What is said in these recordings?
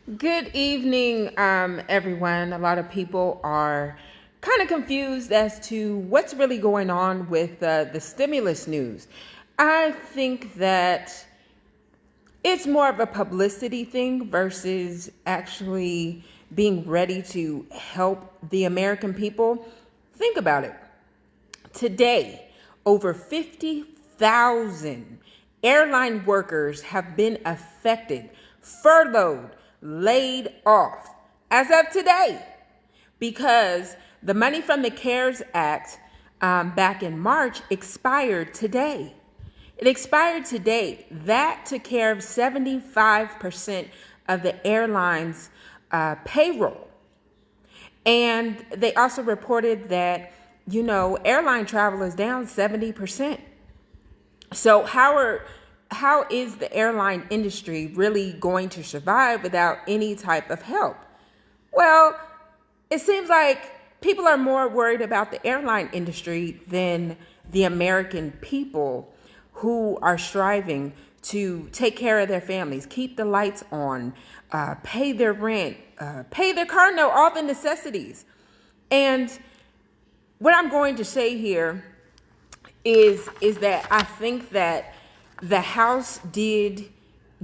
Good evening, everyone. A lot of people are kind of confused as to what's really going on with the stimulus news. I think that it's more of a publicity thing versus actually being ready to help the American people. Think about it. Today, over 50,000 airline workers have been affected, furloughed, laid off as of today because the money from the CARES Act back in March expired today. It expired today. That took care of 75% of the airline's payroll. And they also reported that, airline travel is down 70%. So how is the airline industry really going to survive without any type of help? Well, it seems like people are more worried about the airline industry than the American people who are striving to take care of their families, keep the lights on, pay their rent, pay their car note, all the necessities. And what I'm going to say here is that I think that the House did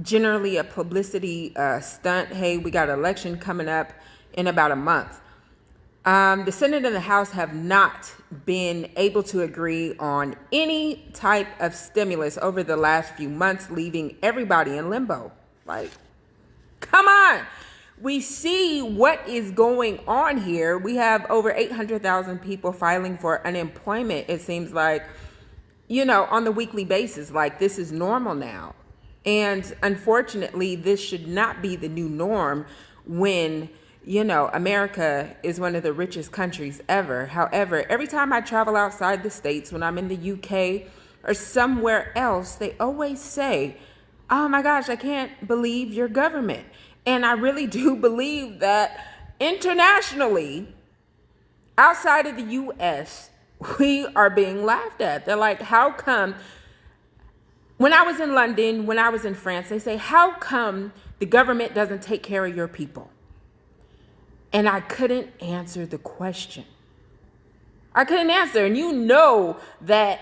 generally a publicity stunt. Hey, we got an election coming up in about a month. The Senate and the House have not been able to agree on any type of stimulus over the last few months, leaving everybody in limbo. Like, come on. We see what is going on here. We have over 800,000 people filing for unemployment. It seems like, on the weekly basis, like this is normal now. And unfortunately, this should not be the new norm when, America is one of the richest countries ever. However, every time I travel outside the States, when I'm in the UK or somewhere else, they always say, oh my gosh, I can't believe your government. And I really do believe that internationally, outside of the US, we are being laughed at. They're like, how come? When I was in London, when I was in France, they say, how come the government doesn't take care of your people? And I couldn't answer the question. I couldn't answer. And you know that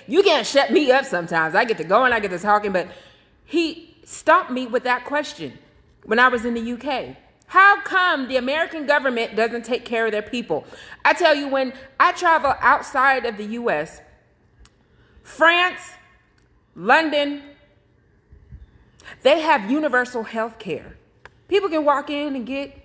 you can't shut me up sometimes. I get to going, I get to talking, but he stumped me with that question when I was in the UK. How come the American government doesn't take care of their people? I tell you, when I travel outside of the US, France, London, they have universal health care. People can walk in and get,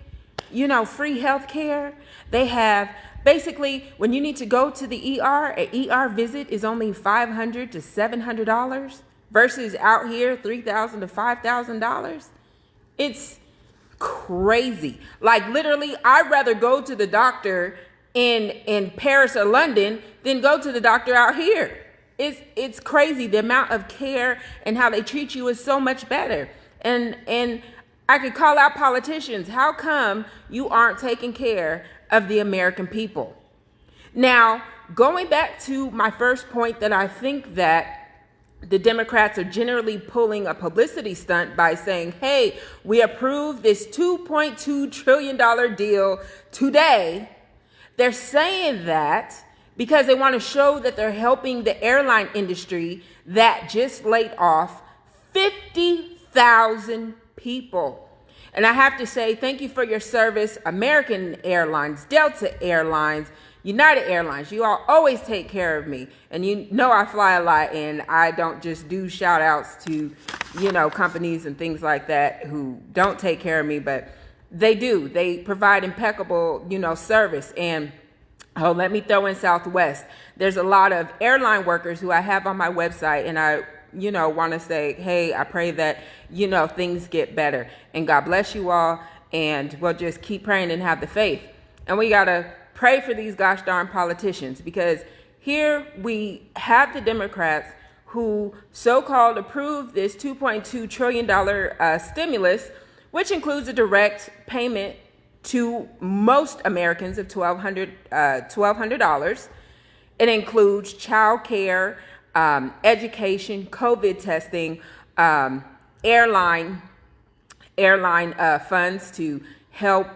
free health care. They have, basically, when you need to go to the ER, an ER visit is only $500 to $700 versus out here, $3,000 to $5,000. It's crazy. Like literally, I'd rather go to the doctor in Paris or London than go to the doctor out here. It's crazy. The amount of care and how they treat you is so much better. And I could call out politicians. How come you aren't taking care of the American people? Now, going back to my first point, that I think that the Democrats are generally pulling a publicity stunt by saying, hey, we approved this $2.2 trillion deal today. They're saying that because they want to show that they're helping the airline industry that just laid off 50,000 people. And I have to say, thank you for your service, American Airlines, Delta Airlines, United Airlines. You all always take care of me. And I fly a lot, and I don't just do shout outs to, companies and things like that who don't take care of me, but they do. They provide impeccable, service. And let me throw in Southwest. There's a lot of airline workers who I have on my website, and I want to say, hey, I pray that, things get better. And God bless you all. And we'll just keep praying and have the faith. And we got to pray for these gosh darn politicians, because here we have the Democrats who so-called approved this $2.2 trillion stimulus, which includes a direct payment to most Americans of $1,200. It includes child care, education, COVID testing, airline airline funds to help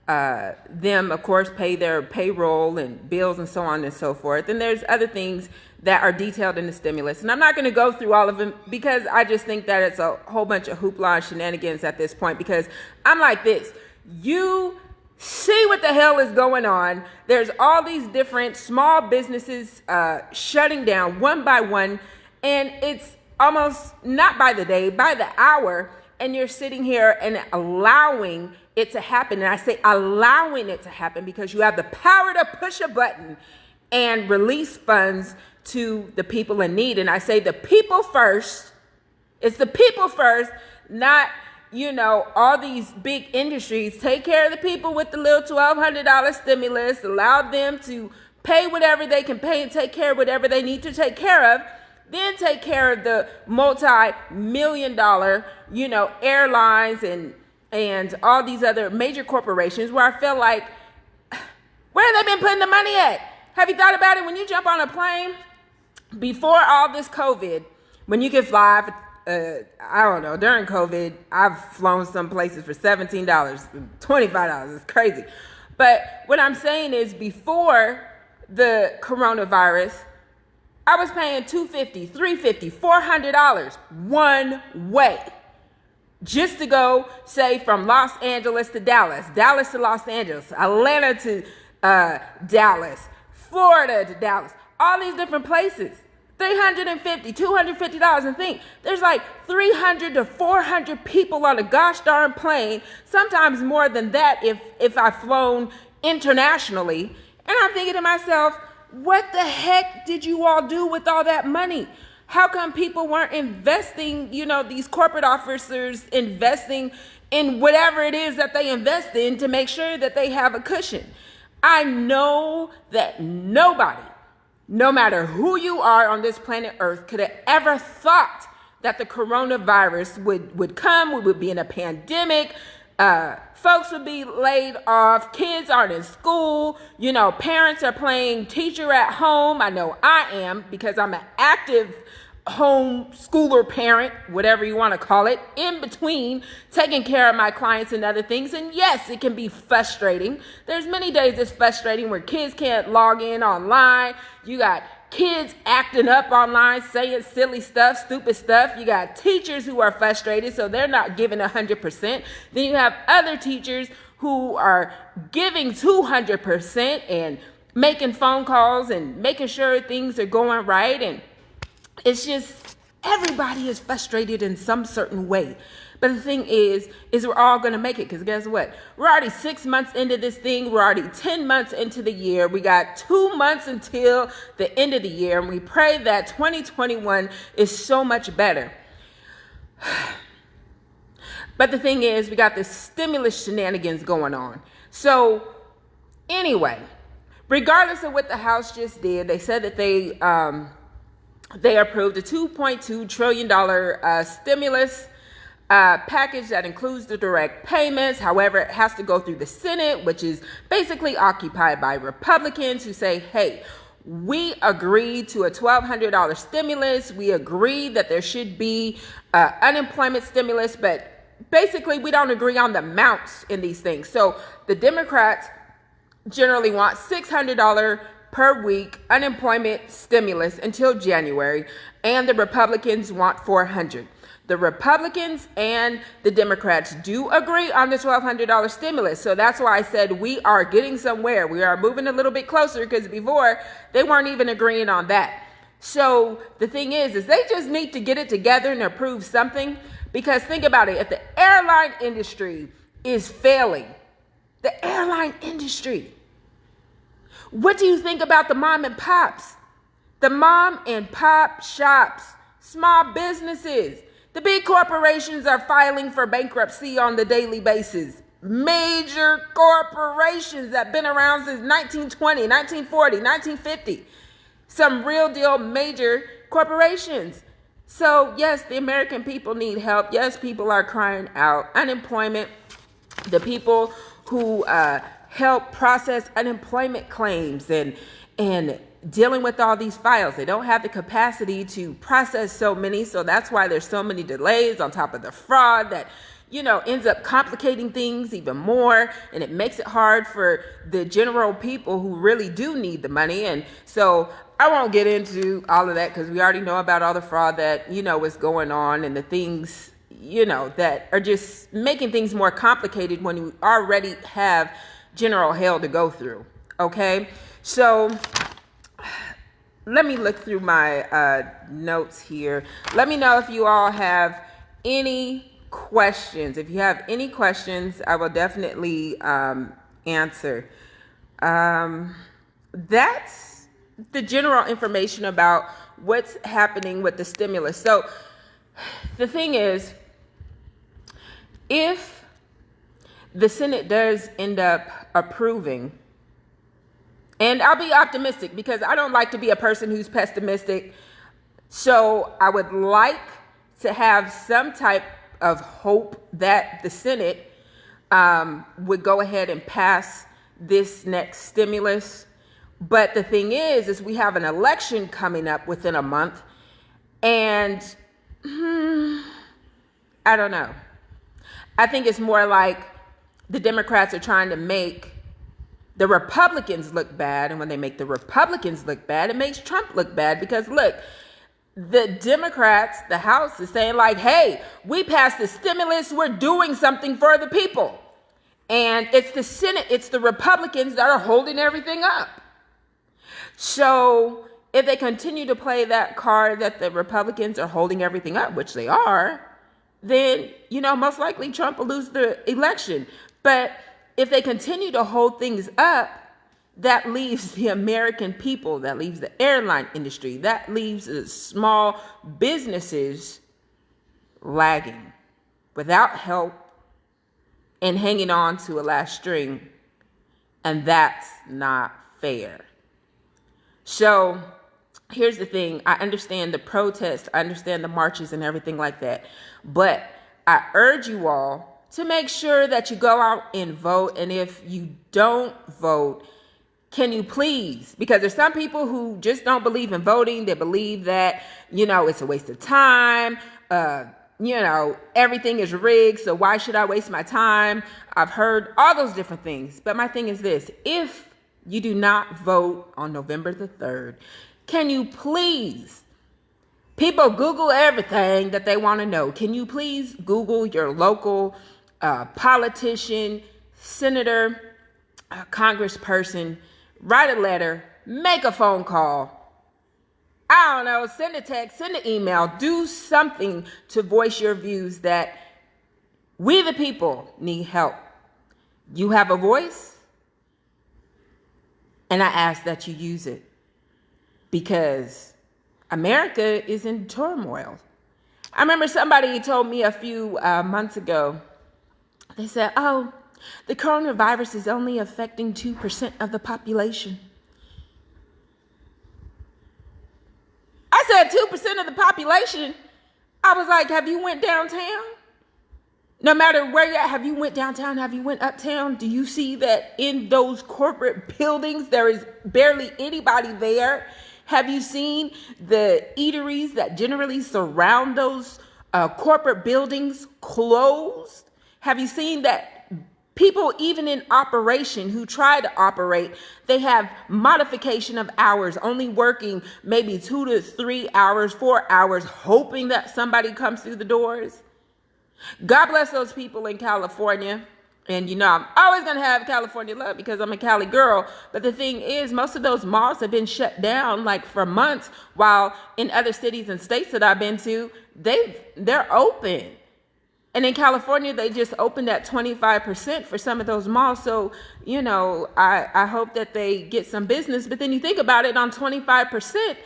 them, of course, pay their payroll and bills and so on and so forth. And there's other things that are detailed in the stimulus. And I'm not going to go through all of them because I just think that it's a whole bunch of hoopla and shenanigans at this point, because I'm like this. You see what the hell is going on. There's all these different small businesses shutting down one by one, and it's almost not by the day, by the hour, and you're sitting here and allowing it to happen. And I say allowing it to happen because you have the power to push a button and release funds to the people in need. And I say the people first. It's the people first, not, all these big industries. Take care of the people with the little $1,200 stimulus. Allow them to pay whatever they can pay and take care of whatever they need to take care of. Then take care of the multi-million-dollar, airlines and all these other major corporations where I feel like, where have they been putting the money at? Have you thought about it? When you jump on a plane, before all this COVID, when you can fly, I don't know, during COVID, I've flown some places for $17, $25. It's crazy. But what I'm saying is before the coronavirus, I was paying $250, $350, $400 one way just to go, say, from Los Angeles to Dallas, Dallas to Los Angeles, Atlanta to Dallas, Florida to Dallas, all these different places. $350, $250, and think there's like 300 to 400 people on a gosh darn plane, sometimes more than that if I've flown internationally. And I'm thinking to myself, what the heck did you all do with all that money? How come people weren't investing, these corporate officers investing in whatever it is that they invest in to make sure that they have a cushion? I know that nobody, no matter who you are on this planet Earth, could have ever thought that the coronavirus would come. We would be in a pandemic. Folks would be laid off. Kids aren't in school. Parents are playing teacher at home. I know I am, because I'm an active home schooler parent, whatever you want to call it, in between taking care of my clients and other things. And yes, it can be frustrating. There's many days it's frustrating where kids can't log in online. You got kids acting up online, saying silly stuff, stupid stuff. You got teachers who are frustrated, so they're not giving 100%. Then you have other teachers who are giving 200% and making phone calls and making sure things are going right. And it's just, everybody is frustrated in some certain way. But the thing is we're all going to make it, because guess what? We're already 6 months into this thing. We're already 10 months into the year. We got 2 months until the end of the year. And we pray that 2021 is so much better. But the thing is, we got this stimulus shenanigans going on. So anyway, regardless of what the House just did, they said that they approved a $2.2 trillion stimulus package that includes the direct payments. However, it has to go through the Senate, which is basically occupied by Republicans who say, hey, we agreed to a $1,200 stimulus. We agreed that there should be unemployment stimulus, but basically we don't agree on the amounts in these things. So the Democrats generally want $600 per week unemployment stimulus until January, and the Republicans want $400. The Republicans and the Democrats do agree on the $1,200 stimulus. So that's why I said we are getting somewhere. We are moving a little bit closer, because before they weren't even agreeing on that. So the thing is they just need to get it together and approve something. Because think about it. If the airline industry is failing, the airline industry, what do you think about the mom and pops? The mom and pop shops, small businesses. The big corporations are filing for bankruptcy on the daily basis. Major corporations that have been around since 1920, 1940, 1950. Some real deal major corporations. So yes, the American people need help. Yes, people are crying out. Unemployment, the people who help process unemployment claims and dealing with all these files. They don't have the capacity to process so many. So that's why there's so many delays on top of the fraud that, ends up complicating things even more, and it makes it hard for the general people who really do need the money. And so I won't get into all of that because we already know about all the fraud that, is going on, and the things, that are just making things more complicated when you already have general hell to go through. Okay. So let me look through my notes here. Let me know if you all have any questions. If you have any questions, I will definitely answer. That's the general information about what's happening with the stimulus. So the thing is, if the Senate does end up approving, and I'll be optimistic because I don't like to be a person who's pessimistic, so I would like to have some type of hope that the Senate would go ahead and pass this next stimulus. But the thing is we have an election coming up within a month, and I don't know. I think it's more like the Democrats are trying to make the Republicans look bad, and when they make the Republicans look bad, it makes Trump look bad, because look, the Democrats, the House, is saying like, hey, we passed the stimulus, we're doing something for the people. And it's the Senate, it's the Republicans that are holding everything up. So if they continue to play that card that the Republicans are holding everything up, which they are, then, most likely Trump will lose the election. But if they continue to hold things up, that leaves the American people, that leaves the airline industry, that leaves the small businesses lagging without help and hanging on to a last string. And that's not fair. So here's the thing. I understand the protests, I understand the marches and everything like that. But I urge you all to make sure that you go out and vote. And if you don't vote, can you please? Because there's some people who just don't believe in voting. They believe that, it's a waste of time. Everything is rigged. So why should I waste my time? I've heard all those different things. But my thing is this: if you do not vote on November the 3rd, can you please? People Google everything that they want to know. Can you please Google your local politician, senator, congressperson? Write a letter, make a phone call. I don't know, send a text, send an email, do something to voice your views that we the people need help. You have a voice, and I ask that you use it, because America is in turmoil. I remember somebody told me a few months ago, they said, oh, the coronavirus is only affecting 2% of the population. I said 2% of the population. I was like, have you went downtown? No matter where you're at, have you went downtown? Have you went uptown? Do you see that in those corporate buildings, there is barely anybody there? Have you seen the eateries that generally surround those corporate buildings closed? Have you seen that people, even in operation, who try to operate, they have modification of hours, only working maybe 2 to 3 hours, 4 hours, hoping that somebody comes through the doors? God bless those people in California. And I'm always going to have California love because I'm a Cali girl. But the thing is, most of those malls have been shut down like for months, while in other cities and states that I've been to, they're open. And in California, they just opened at 25% for some of those malls. So, I hope that they get some business. But then you think about it, on 25%,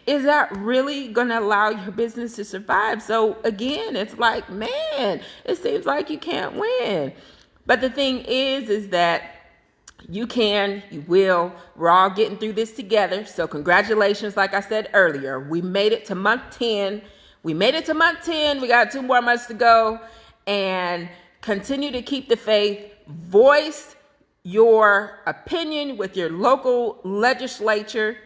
is that really going to allow your business to survive? So again, it's like, man, it seems like you can't win. But the thing is that you can, you will. We're all getting through this together. So congratulations. Like I said earlier, we made it to month 10. We made it to month 10. We got 2 more months to go, and continue to keep the faith. Voice your opinion with your local legislature.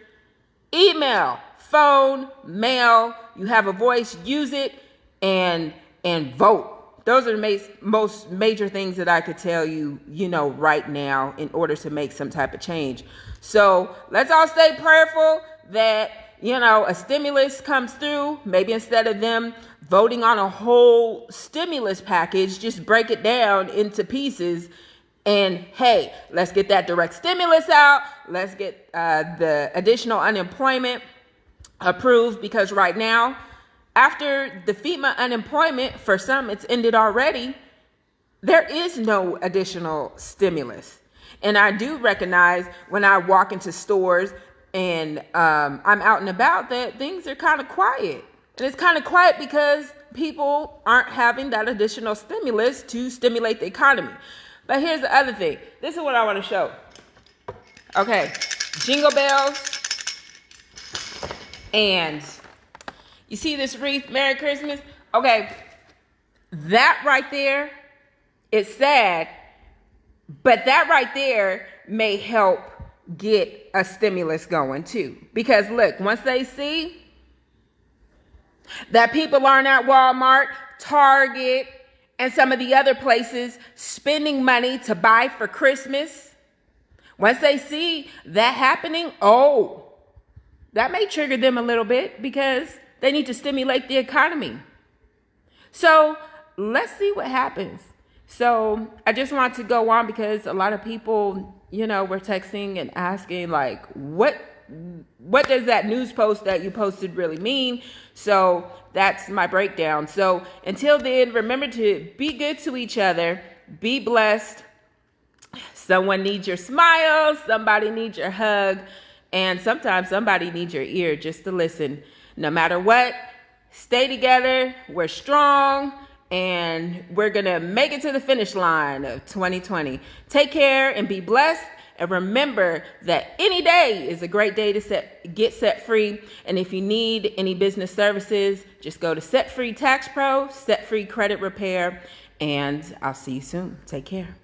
Email, phone, mail. You have a voice, use it, and vote. those are the most major things that I could tell you, right now in order to make some type of change. So let's all stay prayerful that, a stimulus comes through. Maybe instead of them voting on a whole stimulus package, just break it down into pieces. And hey, let's get that direct stimulus out. Let's get the additional unemployment approved, because right now, after the FEMA unemployment, for some it's ended already, there is no additional stimulus. And I do recognize when I walk into stores and I'm out and about that things are kind of quiet. And it's kind of quiet because people aren't having that additional stimulus to stimulate the economy. But here's the other thing. This is what I want to show. Okay, jingle bells. And you see this wreath, Merry Christmas? Okay, that right there is sad, but that right there may help get a stimulus going too. Because look, once they see that people aren't at Walmart, Target, and some of the other places spending money to buy for Christmas, once they see that happening, that may trigger them a little bit because they need to stimulate the economy. So let's see what happens. So I just want to go on because a lot of people, were texting and asking like, what does that news post that you posted really mean? So that's my breakdown. So until then, remember to be good to each other, be blessed. Someone needs your smile, somebody needs your hug, and sometimes somebody needs your ear just to listen. No matter what, stay together, we're strong, and we're gonna make it to the finish line of 2020. Take care and be blessed. And remember that any day is a great day to get set free. And if you need any business services, just go to Set Free Tax Pro, Set Free Credit Repair, and I'll see you soon. Take care.